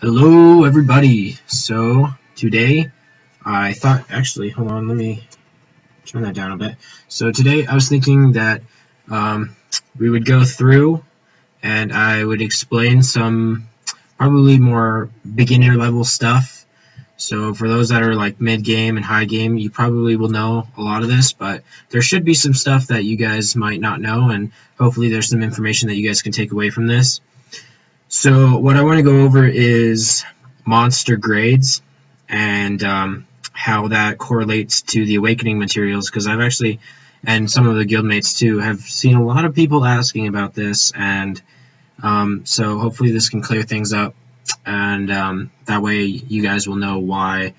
Hello, everybody. So today I thought, actually, hold on, let me turn that down a bit. So today I was thinking that um, we would go through and I would explain some probably more beginner level stuff. So for those that are like mid game and high game, you probably will know a lot of this, but there should be some stuff that you guys might not know, and hopefully there's some information that you guys can take away from this. So what I want to go over is monster grades and how that correlates to the awakening materials, because I've actually, and some of the guildmates too, have seen a lot of people asking about this, and so hopefully this can clear things up, and that way you guys will know why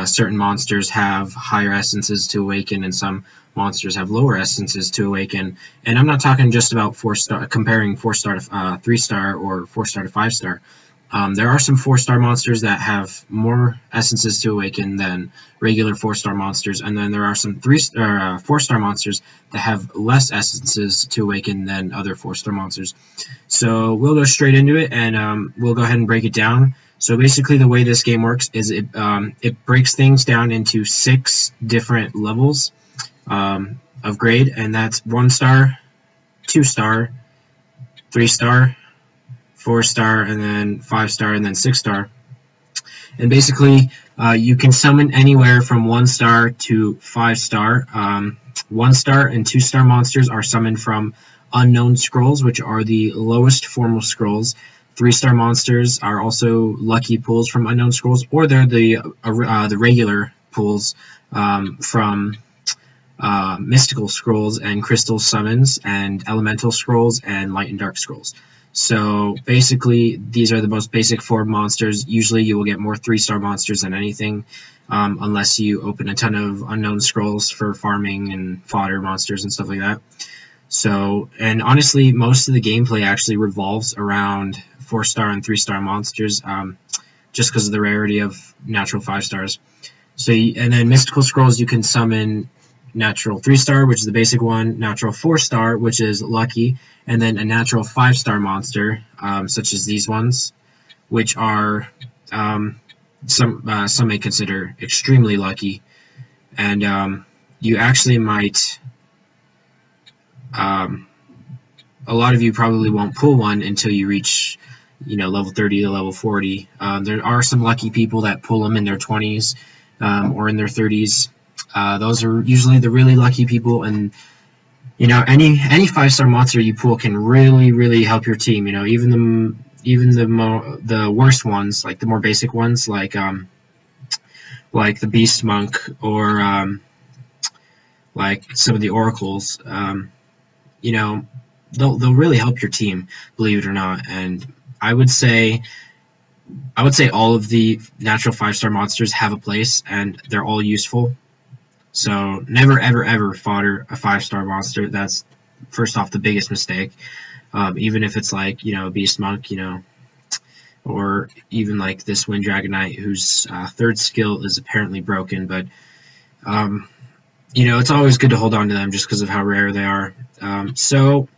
certain monsters have higher essences to awaken and some monsters have lower essences to awaken. And I'm not talking just about 4-star, comparing 4-star to 3-star or 4-star to 5-star. There are some 4-star monsters that have more essences to awaken than regular 4-star monsters, and then there are some 4-star monsters that have less essences to awaken than other 4-star monsters. So we'll go straight into it, and we'll go ahead and break it down. So basically the way this game works is it breaks things down into 6 different levels of grade, and that's 1-star, 2-star, 3-star, 4-star, and then 5-star, and then 6-star. And basically, you can summon anywhere from 1-star to 5-star. 1-star and 2-star monsters are summoned from unknown scrolls, which are the lowest form of scrolls. 3-star monsters are also lucky pulls from unknown scrolls, or they're the regular pulls from mystical scrolls and crystal summons and elemental scrolls and light and dark scrolls. So basically, these are the most basic form monsters. Usually you will get more 3-star monsters than anything, unless you open a ton of unknown scrolls for farming and fodder monsters and stuff like that. So, and honestly, most of the gameplay actually revolves around 4-star and 3-star monsters, just because of the rarity of natural 5-stars. So, and then mystical scrolls, you can summon natural 3-star, which is the basic one, natural 4-star, which is lucky, and then a natural 5-star monster, such as these ones, which are some may consider extremely lucky, and you actually might. A lot of you probably won't pull one until you reach, level 30 to level 40. There are some lucky people that pull them in their 20s or in their 30s. Those are usually the really lucky people, and any 5-star monster you pull can really help your team. Even the worst ones, like the more basic ones, like the Beast Monk or like some of the oracles. They'll really help your team, believe it or not. And I would say all of the natural 5-star monsters have a place, and they're all useful. So never ever fodder a 5-star monster. That's first off the biggest mistake. Even if it's like a Beast Monk, or even like this Wind Dragon Knight, whose 3rd skill is apparently broken, but it's always good to hold on to them just because of how rare they are. So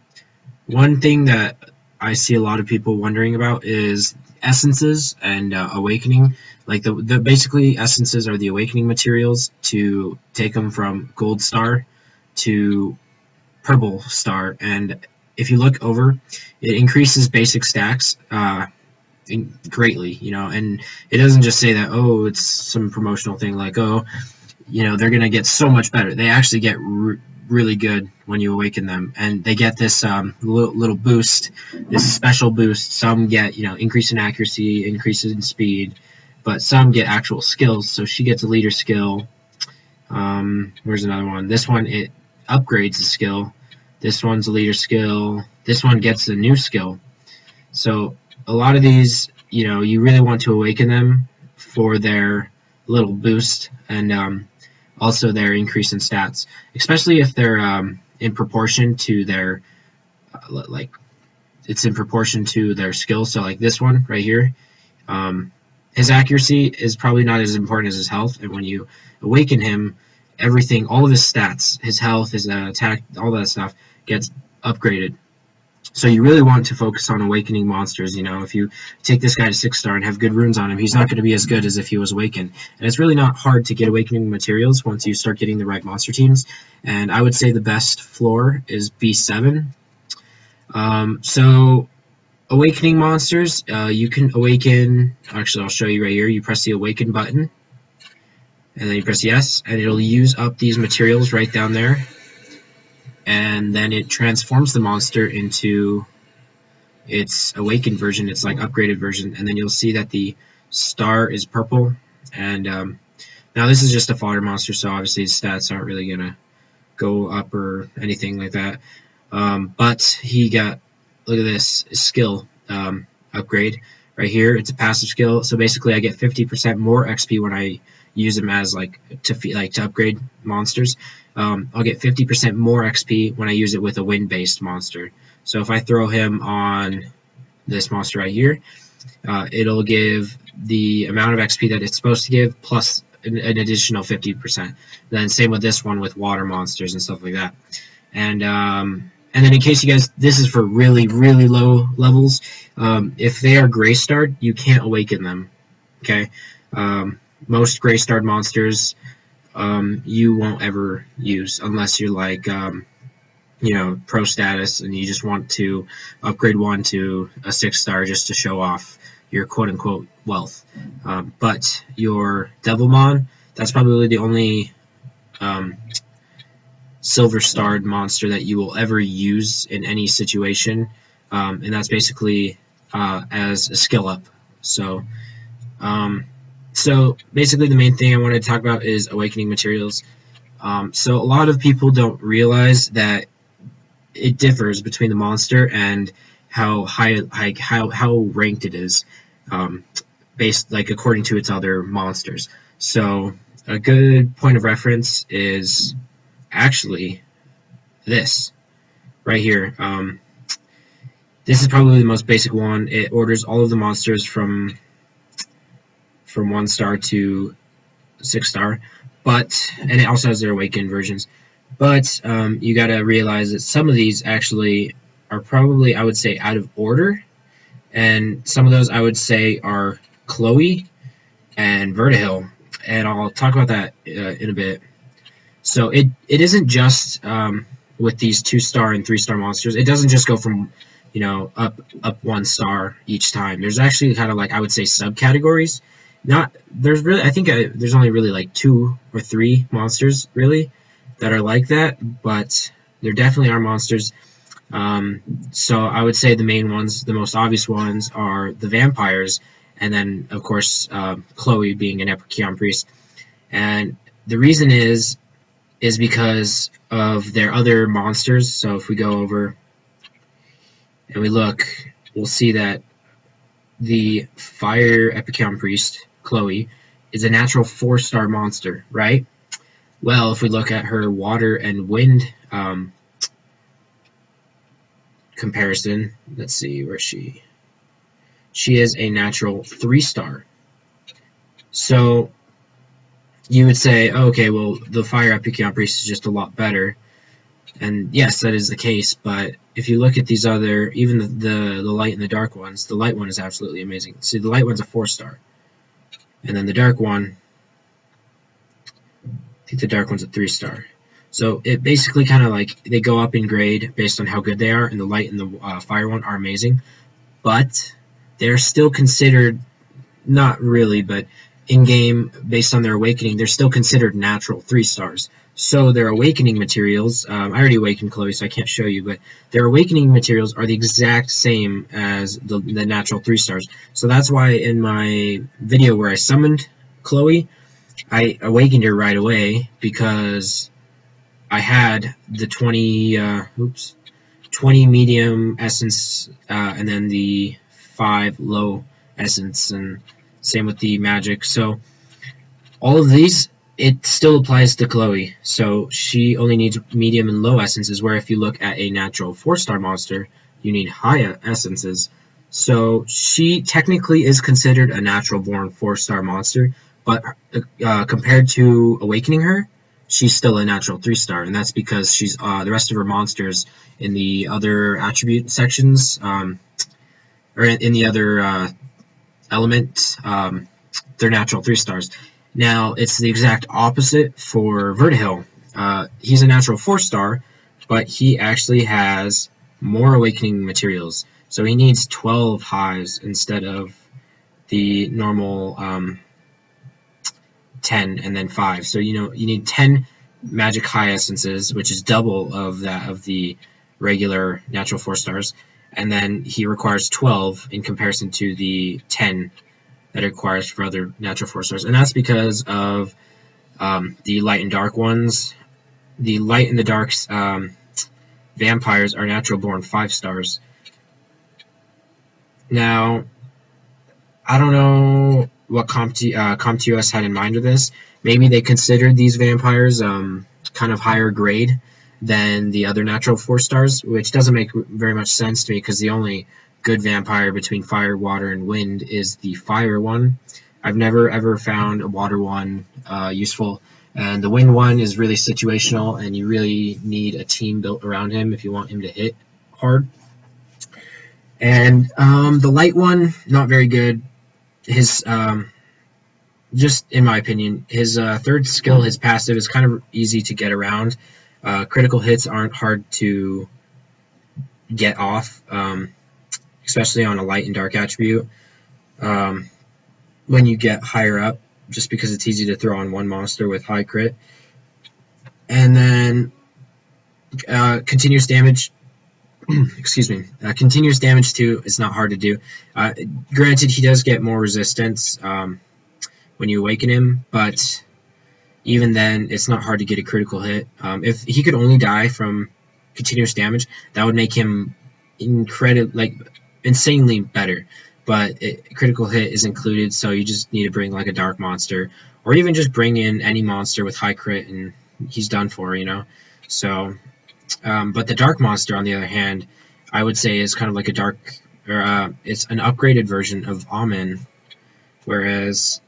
one thing that I see a lot of people wondering about is essences and awakening. Like the basically essences are the awakening materials to take them from gold star to purple star, and if you look over, it increases basic stacks greatly, and it doesn't just say that, oh, it's some promotional thing like, oh, they're gonna get so much better. They actually get really good when you awaken them, and they get this little boost, this special boost. Some get increase in accuracy, increase in speed, but some get actual skills. So she gets a leader skill. Where's another one? This one, it upgrades the skill. This one's a leader skill. This one gets a new skill. So a lot of these, you really want to awaken them for their little boost, and also their increase in stats, especially if they're in proportion to their it's in proportion to their skill. So like this one right here, his accuracy is probably not as important as his health, and when you awaken him, all of his stats, his health, his attack, all that stuff gets upgraded. So you really want to focus on awakening monsters. You know, if you take this guy to 6-star and have good runes on him, he's not going to be as good as if he was awakened. And it's really not hard to get awakening materials once you start getting the right monster teams. And I would say the best floor is B7. So awakening monsters, you can awaken. Actually, I'll show you right here. You press the awaken button, and then you press yes, and it'll use up these materials right down there. And then it transforms the monster into its awakened version, its like upgraded version, and then you'll see that the star is purple. And now this is just a fodder monster, so obviously his stats aren't really gonna go up or anything like that. But he got, look at this skill upgrade right here. It's a passive skill, so basically I get 50% more XP when I use him as to upgrade monsters. I'll get 50% more XP when I use it with a wind-based monster. So if I throw him on this monster right here, it'll give the amount of XP that it's supposed to give plus an additional 50%. Then same with this one with water monsters and stuff like that. And then in case you guys, this is for really, really low levels. If they are gray starred, you can't awaken them. Okay. Most gray starred monsters you won't ever use unless you're like you know, pro status and you just want to upgrade one to a 6-star just to show off your quote-unquote wealth. But your Devilmon, that's probably the only silver starred monster that you will ever use in any situation, and that's basically as a skill up. So basically the main thing I wanted to talk about is awakening materials. So a lot of people don't realize that it differs between the monster and how high, like how ranked it is, based like according to its other monsters. So a good point of reference is actually this right here. This is probably the most basic one. It orders all of the monsters from 1-star to 6-star, and it also has their awakened versions. But you gotta realize that some of these actually are probably, I would say, out of order, and some of those I would say are Chloe and Vertihil, and I'll talk about that in a bit. So it isn't just with these 2-star and 3-star monsters. It doesn't just go from, you know, up 1 star each time. There's actually kind of like, I would say, subcategories. There's really, I think there's only really like 2 or 3 monsters really that are like that, but there definitely are monsters. So I would say the main ones, the most obvious ones, are the vampires, and then of course Chloe being an Epikion priest. And the reason is because of their other monsters. So if we go over and we look, we'll see that the fire Epikion priest, Chloe, is a natural 4-star monster, right? Well, if we look at her water and wind comparison, let's see where she is a natural 3-star. So you would say, okay, well, the fire Epikion priest is just a lot better. And yes, that is the case, but if you look at these other, even the light and the dark ones, the light one is absolutely amazing. See, the light one's a 4-star. And then the dark one, I think the dark one's a 3-star. So it basically kind of like, they go up in grade based on how good they are, and the light and the fire one are amazing. But they're still considered, not really, but in-game, based on their awakening, they're still considered natural 3-stars. So their awakening materials, I already awakened Chloe, so I can't show you, but their awakening materials are the exact same as the natural 3-stars. So that's why in my video where I summoned Chloe, I awakened her right away, because I had the 20 medium essence, and then the 5 low essence, and same with the magic. So all of these, it still applies to Chloe. So she only needs medium and low essences, where if you look at a natural 4-star monster, you need high essences. So she technically is considered a natural born 4-star monster, but compared to awakening her, she's still a natural 3-star, and that's because she's the rest of her monsters in the other attribute sections, or in the other element, they're natural 3-stars. Now, it's the exact opposite for Vertihills. He's a natural 4-star, but he actually has more awakening materials. So he needs 12 highs instead of the normal 10 and then 5. So you need 10 magic high essences, which is double of that of the regular natural 4-stars, and then he requires 12 in comparison to the 10 that it requires for other natural 4-stars, and that's because of the light and dark ones. The light and the dark vampires are natural born 5-stars. Now, I don't know what CompTOS had in mind with this. Maybe they considered these vampires kind of higher grade than the other natural 4-stars, which doesn't make very much sense to me because the only good vampire between fire, water, and wind is the fire one. I've never ever found a water one useful, and the wind one is really situational, and you really need a team built around him if you want him to hit hard. And the light one, not very good. His just in my opinion, his third skill, his passive, is kind of easy to get around. Critical hits aren't hard to get off, especially on a light and dark attribute. When you get higher up, just because it's easy to throw on one monster with high crit. And then continuous damage. Excuse me. Continuous damage too is not hard to do. Granted, he does get more resistance when you awaken him, but even then, it's not hard to get a critical hit. If he could only die from continuous damage, that would make him insanely better. But critical hit is included, so you just need to bring like a dark monster, or even just bring in any monster with high crit, and he's done for, So, but the dark monster, on the other hand, I would say is kind of like a dark, or it's an upgraded version of Amen, whereas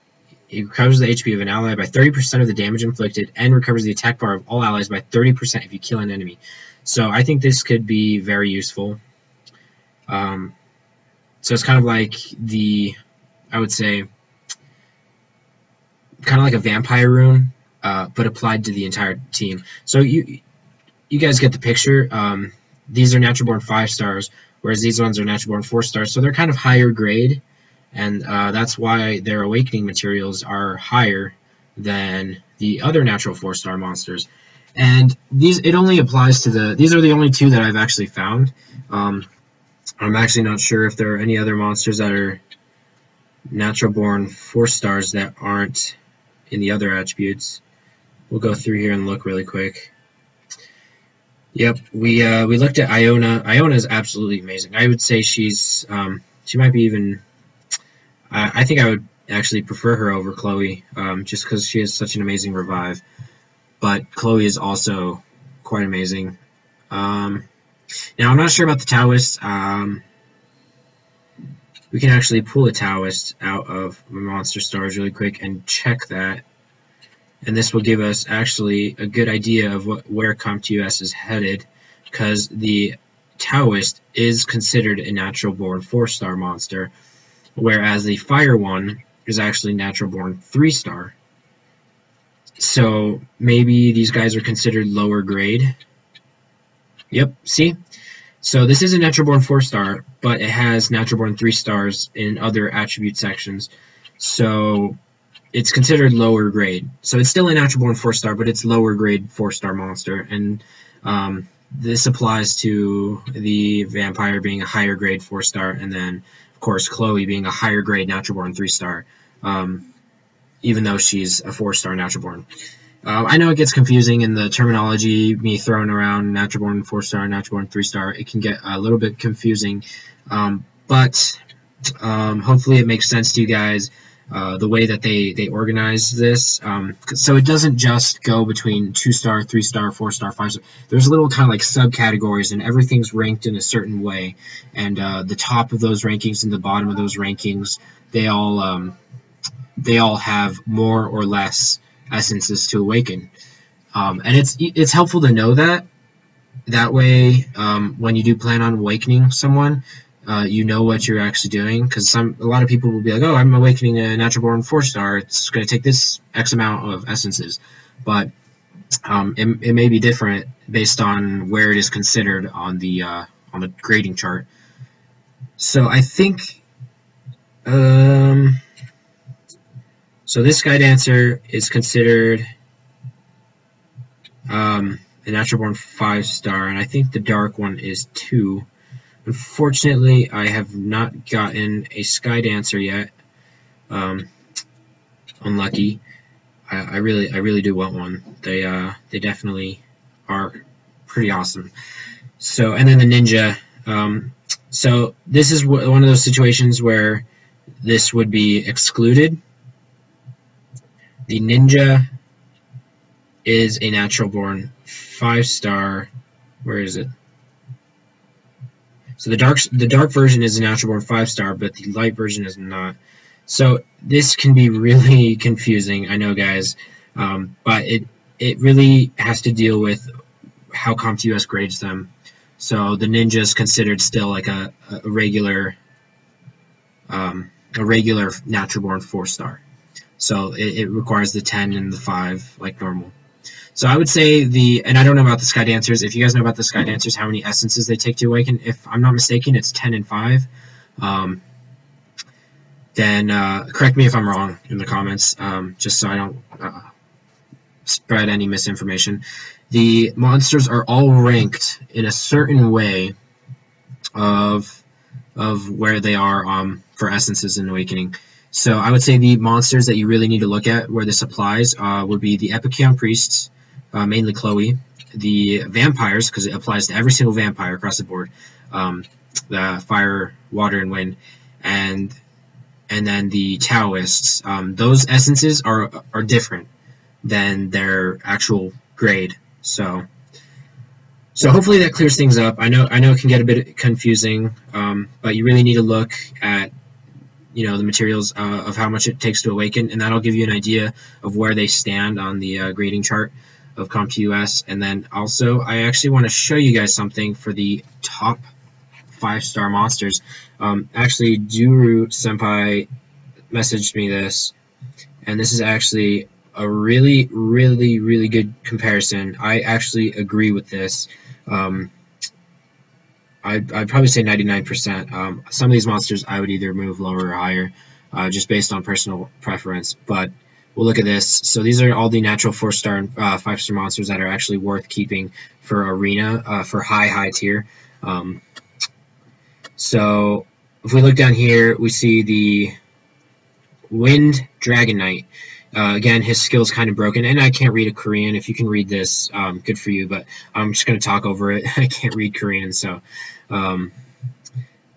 it recovers the HP of an ally by 30% of the damage inflicted, and recovers the attack bar of all allies by 30% if you kill an enemy. So I think this could be very useful. So it's kind of like I would say, kind of like a vampire rune, but applied to the entire team. So you guys get the picture. These are natural born 5-stars, whereas these ones are natural born 4-stars. So they're kind of higher grade, and that's why their awakening materials are higher than the other natural 4-star monsters. And it only applies to these are the only two that I've actually found. I'm actually not sure if there are any other monsters that are natural born 4-stars that aren't in the other attributes. We'll go through here and look really quick. Yep, we looked at Iona. Iona is absolutely amazing. I would say she might be even. I think I would actually prefer her over Chloe, just because she has such an amazing revive. But Chloe is also quite amazing. Now, I'm not sure about the Taoist. We can actually pull a Taoist out of Monster Stars really quick and check that. And this will give us actually a good idea of where CompTOS is headed, because the Taoist is considered a natural born 4-star monster, whereas the Fire one is actually natural born 3-star. So maybe these guys are considered lower grade. Yep, see? So this is a natural born 4-star, but it has natural born 3-stars in other attribute sections. So it's considered lower grade. So it's still a natural born 4-star, but it's lower grade 4-star monster. And this applies to the vampire being a higher grade 4-star, and then, of course, Chloe being a higher grade natural born 3-star, even though she's a 4-star natural born. I know it gets confusing in the terminology, me throwing around natural born 4-star, natural born 3-star. It can get a little bit confusing, but hopefully it makes sense to you guys, the way that they organize this. So it doesn't just go between 2-star, 3-star, 4-star, 5-star. There's little kind of like subcategories, and everything's ranked in a certain way. And the top of those rankings and the bottom of those rankings, they all have more or less essences to awaken. And it's helpful to know that. That way, when you do plan on awakening someone, you know what you're actually doing. Because a lot of people will be like, "Oh, I'm awakening a natural born 4-star. It's going to take this X amount of essences," but it may be different based on where it is considered on the grading chart. So I think, so this Skydancer is considered a natural born 5-star, and I think the dark one is 2. Unfortunately, I have not gotten a Skydancer yet. Unlucky. I really do want one. They definitely are pretty awesome. So, and then the ninja. So this is one of those situations where this would be excluded. The ninja is a natural born 5-star. Where is it? So the dark version is a natural born 5-star, but the light version is not. So this can be really confusing, I know, guys, but it really has to deal with how CompTIA grades them. So the ninja is considered still like a regular natural born 4-star. So it requires the 10 and the 5 like normal. So I would say and I don't know about the Skydancers. If you guys know about the Skydancers, how many essences they take to awaken, if I'm not mistaken, it's 10 and 5. Then correct me if I'm wrong in the comments, just so I don't spread any misinformation. The monsters are all ranked in a certain way of where they are for essences in awakening. So I would say the monsters that you really need to look at where this applies would be the Epicure Priests, mainly Chloe, the vampires, because it applies to every single vampire across the board, the fire, water, and wind, and then the Taoists. Those essences are different than their actual grade. So hopefully that clears things up. I know it can get a bit confusing, but you really need to look at the materials of how much it takes to awaken, and that'll give you an idea of where they stand on the grading chart of CompTIA. And then also, I actually want to show you guys something for the top 5-star monsters. Actually, Juru Senpai messaged me this, and this is actually a really, really, really good comparison. I actually agree with this. I'd probably say 99%. Some of these monsters I would either move lower or higher, just based on personal preference. But we'll look at this. So these are all the natural 4-star and 5-star monsters that are actually worth keeping for arena, for high tier. So if we look down here, we see the Wind Dragon Knight. Again, his skill's kind of broken, and I can't read a Korean. If you can read this, good for you, but I'm just going to talk over it. I can't read Korean, so...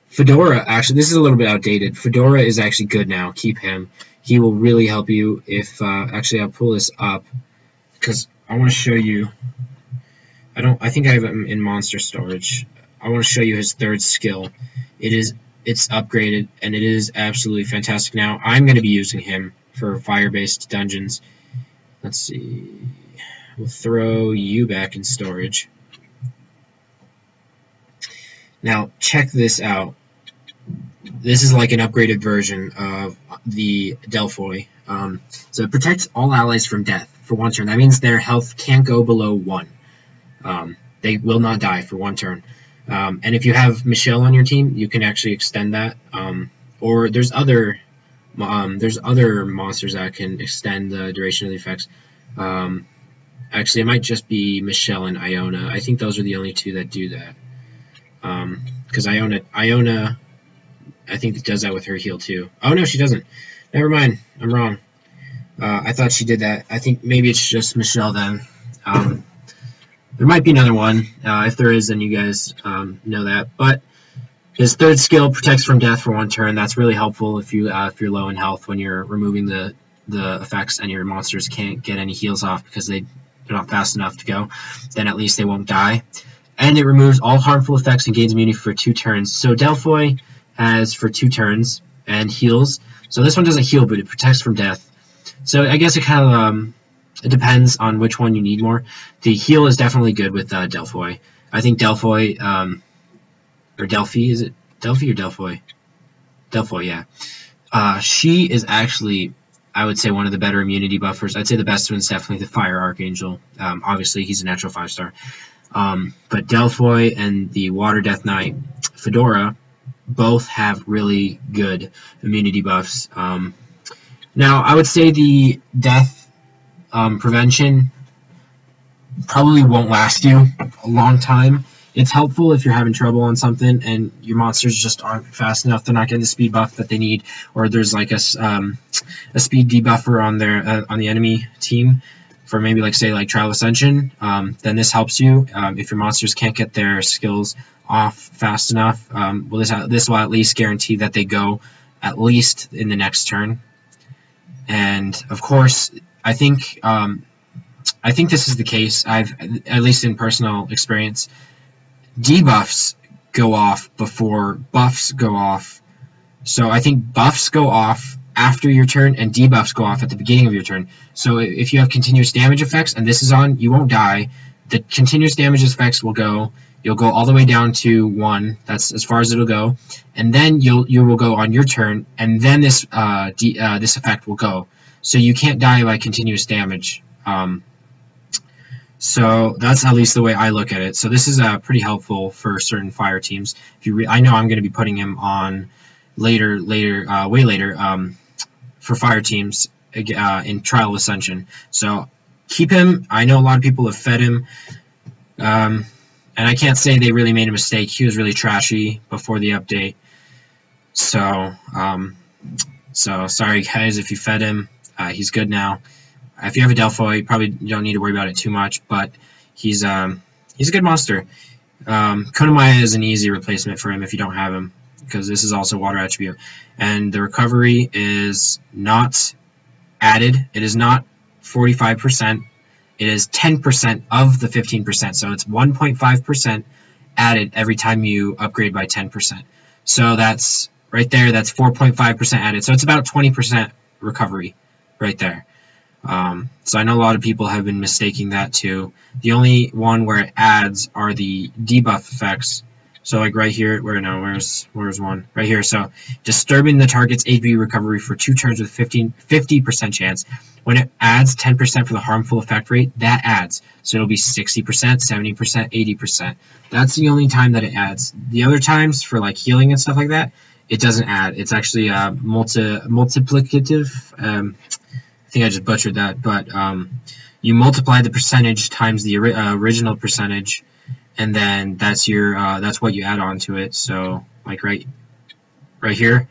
Fedora, actually, this is a little bit outdated. Fedora is actually good now. Keep him. He will really help you if... actually, I'll pull this up, because I want to show you... I think I have him in monster storage. I want to show you his 3rd skill. It's upgraded, and it is absolutely fantastic now. I'm going to be using him for fire-based dungeons. Let's see. We'll throw you back in storage. Now, check this out. This is like an upgraded version of the Delphoi. So it protects all allies from death for 1 turn. That means their health can't go below 1. They will not die for 1 turn. And if you have Michelle on your team, you can actually extend that. Or there's other monsters that can extend the duration of the effects. Actually, it might just be Michelle and Iona. I think those are the only 2 that do that. Because Iona, I think it does that with her heal too. Oh no, she doesn't. Never mind. I'm wrong. I thought she did that. I think maybe it's just Michelle then. There might be another one. If there is, then you guys know that. But his 3rd skill protects from death for 1 turn. That's really helpful if you're low in health when you're removing the effects and your monsters can't get any heals off because they're not fast enough to go. Then at least they won't die. And it removes all harmful effects and gains immunity for 2 turns. So Delphoi has for 2 turns and heals. So this one doesn't heal, but it protects from death. So I guess it kind of It depends on which one you need more. The heal is definitely good with Delphoy. I think Delphoy, or Delphi, is it Delphi or Delphoy? Delphoy, yeah. She is actually, I would say, one of the better immunity buffers. I'd say the best one is definitely the Fire Archangel. Obviously, he's a natural 5-star. But Delphoy and the Water Death Knight, Fedora, both have really good immunity buffs. Now, I would say the death prevention probably won't last you a long time. It's helpful if you're having trouble on something and your monsters just aren't fast enough. They're not getting the speed buff that they need, or there's like a speed debuffer on their on the enemy team for maybe like say like Trial Ascension. Then this helps you if your monsters can't get their skills off fast enough. Well, this will at least guarantee that they go at least in the next turn. And of course, I think this is the case. At least in personal experience, debuffs go off before buffs go off. So I think buffs go off after your turn and debuffs go off at the beginning of your turn. So if you have continuous damage effects and this is on, you won't die. The continuous damage effects will go. You'll go all the way down to 1. That's as far as it'll go. And then you will go on your turn, and then this this effect will go. So you can't die by continuous damage. So that's at least the way I look at it. So this is pretty helpful for certain fire teams. I know I'm going to be putting him on way later for fire teams in Trial Ascension. So keep him. I know a lot of people have fed him, and I can't say they really made a mistake. He was really trashy before the update. So sorry guys if you fed him. He's good now. If you have a Delphoy, you probably don't need to worry about it too much, but he's a good monster. Konamaya is an easy replacement for him if you don't have him, because this is also water attribute. And the recovery is not added. It is not 45%. It is 10% of the 15%. So it's 1.5% added every time you upgrade by 10%. So that's right there. That's 4.5% added. So it's about 20% recovery right there. So I know a lot of people have been mistaking that too. The only one where it adds are the debuff effects. So like right here, where's one? Right here. So disturbing the target's HP recovery for 2 turns with 50% chance. When it adds 10% for the harmful effect rate, that adds. So it'll be 60%, 70%, 80%. That's the only time that it adds. The other times for like healing and stuff like that, it doesn't add. It's actually multiplicative. I think I just butchered that, but you multiply the percentage times the original percentage, and then that's your that's what you add on to it. So like right here,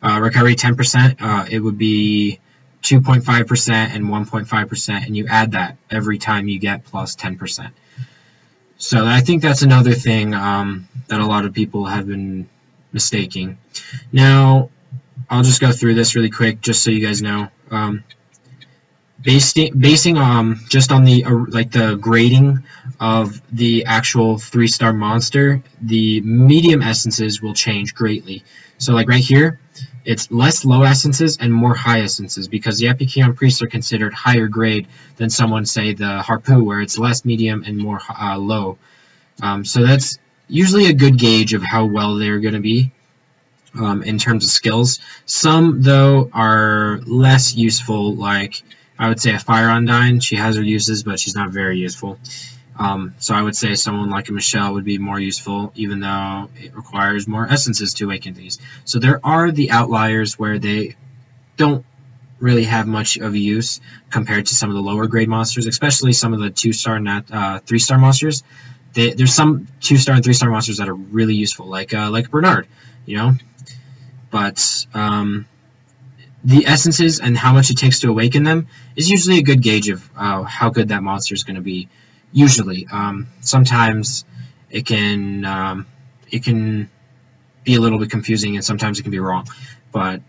recovery 10%, it would be 2.5% and 1.5%, and you add that every time you get plus 10%. So I think that's another thing that a lot of people have been mistaking. Now I'll just go through this really quick just so you guys know. Basing just on the like the grading of the actual 3-star monster, the medium essences will change greatly. So like right here, it's less low essences and more high essences, because the Epicurion priests are considered higher grade than someone say the Harpu, where it's less medium and more low. So that's usually a good gauge of how well they're going to be in terms of skills. Some though are less useful, like I would say a Fire Undyne. She has her uses, but she's not very useful. So I would say someone like a Michelle would be more useful, even though it requires more essences to awaken these. So there are the outliers where they don't really have much of a use compared to some of the lower grade monsters, especially some of the 2-star and 3-star monsters. There's some 2-star and 3-star monsters that are really useful, like Bernard, you know. But the essences and how much it takes to awaken them is usually a good gauge of how good that monster is going to be. Usually, sometimes it can be a little bit confusing, and sometimes it can be wrong. But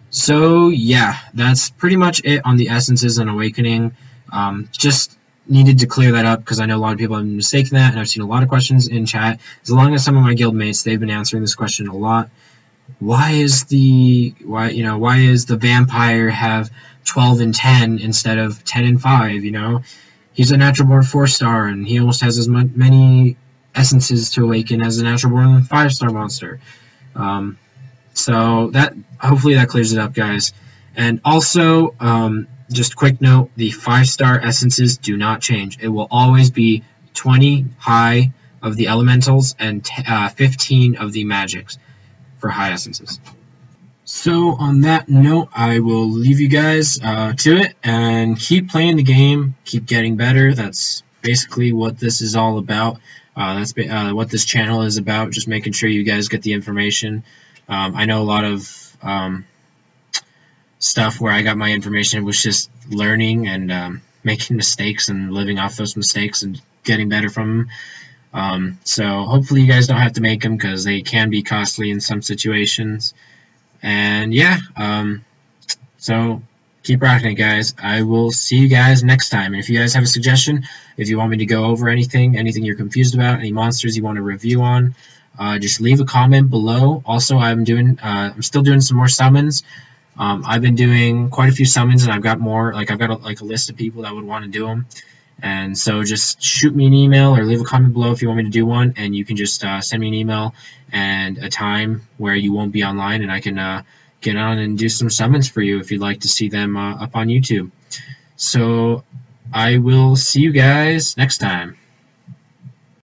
so yeah, that's pretty much it on the essences and awakening. Just needed to clear that up because I know a lot of people have been mistaken that, and I've seen a lot of questions in chat. As long as some of my guild mates, they've been answering this question a lot. why is the vampire have 12 and 10 instead of 10 and 5? He's a natural born 4-star, and he almost has as many essences to awaken as a natural born 5-star monster. So that hopefully that clears it up, guys. And also, just quick note: the 5-star essences do not change. It will always be 20 high of the elementals and 15 of the magics for high essences. So on that note, I will leave you guys to it, and keep playing the game, keep getting better. That's basically what this is all about. That's what this channel is about, just making sure you guys get the information. I know a lot of stuff where I got my information was just learning and making mistakes and living off those mistakes and getting better from them. So hopefully you guys don't have to make them, because they can be costly in some situations. And yeah, so keep rocking it, guys. I will see you guys next time. And if you guys have a suggestion, if you want me to go over anything you're confused about, any monsters you want to review on, just leave a comment below. Also, I'm still doing some more summons. I've been doing quite a few summons, and I've got more. I've got a list of people that would want to do them. And so just shoot me an email or leave a comment below if you want me to do one, and you can just send me an email and a time where you won't be online, and I can get on and do some summons for you if you'd like to see them up on YouTube. So I will see you guys next time.